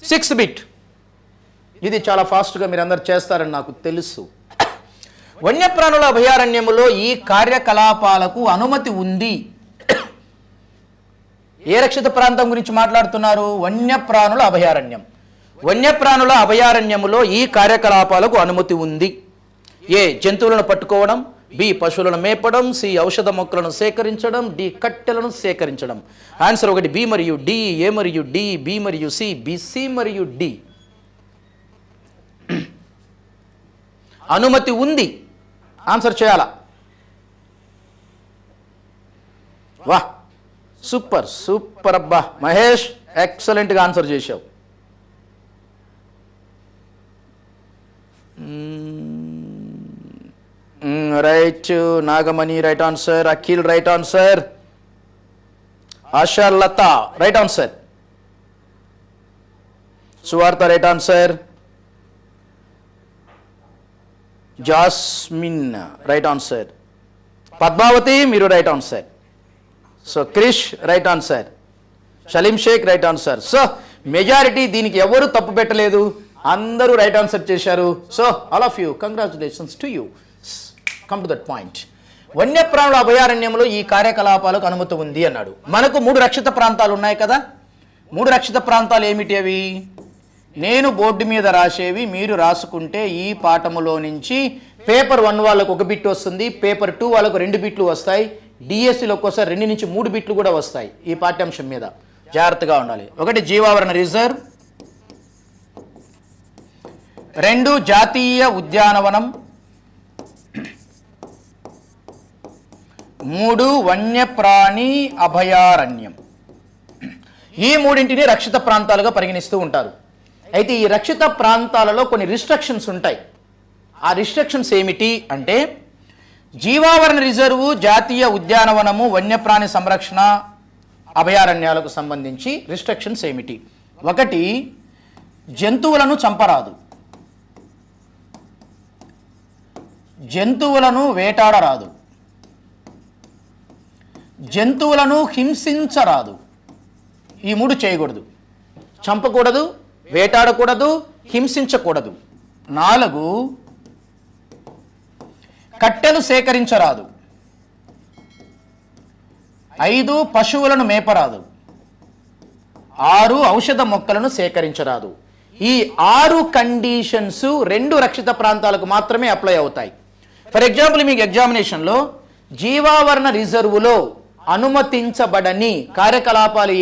Sixth bit, ఇది చాలా ఫాస్ట్గా మీరు అందరు చేస్తారని నాకు తెలుసు. వన్యప్రాణుల అభయారణ్యములో ఈ కార్యకలాపాలకు అనుమతి ఉంది. ఏ రక్షిత ప్రాంతం గురించి మాట్లాడుతున్నారు? వన్యప్రాణుల అభయారణ్యం. వన్యప్రాణుల అభయారణ్యములో ఈ కార్యకలాపాలకు అనుమతి ఉంది. ఏ జంతువులను పట్టుకోవడం, బి పశువులను మేపడం, సి ఔషధ మొక్కలను సేకరించడం, డి కట్టెలను సేకరించడం. ఆన్సర్ ఒకటి బి మరియు డి, ఏ మరియు డి, బి మరియు సి, బి సి మరియు డి. అనుమతి ఉంది, ఆన్సర్ చేయాలా? వాహ్, సూపర్ సూపర్ అబ్బా మహేష్, ఎక్సలెంట్గా ఆన్సర్ చేశావు. Right, Nagamani right answer, Akhil right answer, Asha Latha right answer, Suvartha right answer, Jasmine right answer, Padmavathi మీరు right answer, so Krish right answer, Shaleem Shaik right answer. So majority దీనికి ఎవరు తప్పు పెట్టలేదు, అందరూ రైట్ ఆన్సర్ చేశారు. So all of you, congratulations to you. Come to that point. వన్యప్రాణుల అభయారణ్యంలో ఈ కార్యకలాపాలకు అనుమతి ఉంది అన్నాడు. మనకు 3 రక్షిత ప్రాంతాలు ఉన్నాయి కదా. 3 రక్షిత ప్రాంతాలు ఏమిటి అవి? నేను బోర్డు మీద రాసేవి మీరు రాసుకుంటే ఈ పాఠములో నుంచి పేపర్ 1 వాళ్ళకు 1 బిట్ వస్తుంది, పేపర్ 2 వాళ్ళకు 2 బిట్లు వస్తాయి, డిఎస్సిలో ఒక్కోసారి 2 నుంచి 3 బిట్లు కూడా వస్తాయి. ఈ పాఠ్యాంశం మీద జాగ్రత్తగా ఉండాలి. 1 జీవావరణ రిజర్వ్, 2 జాతీయ ఉద్యానవనం, 3 వన్యప్రాణి అభయారణ్యం. ఈ 3ంటిని రక్షిత ప్రాంతాలుగా పరిగణిస్తూ ఉంటారు. అయితే ఈ రక్షిత ప్రాంతాలలో కొన్ని రిస్ట్రిక్షన్స్ ఉంటాయి. ఆ రిస్ట్రిక్షన్స్ ఏమిటి అంటే, జీవావరణ రిజర్వు, జాతీయ ఉద్యానవనము, వన్యప్రాణి సంరక్షణ అభయారణ్యాలకు సంబంధించి రిస్ట్రిక్షన్స్ ఏమిటి? 1, జంతువులను చంపరాదు, జంతువులను వేటాడరాదు, జంతువులను హింసించరాదు. ఈ 3 చేయకూడదు. చంపకూడదు, వేటాడకూడదు, హింసించకూడదు. 4, కట్టెలు సేకరించరాదు. 5, పశువులను మేపరాదు. 6, ఔషధ మొక్కలను సేకరించరాదు. ఈ 6 కండిషన్స్ 2 రక్షిత ప్రాంతాలకు మాత్రమే అప్లై అవుతాయి. ఫర్ ఎగ్జాంపుల్, మీకు ఎగ్జామినేషన్లో జీవావరణ రిజర్వులో అనుమతించబడని కార్యకలాపాలు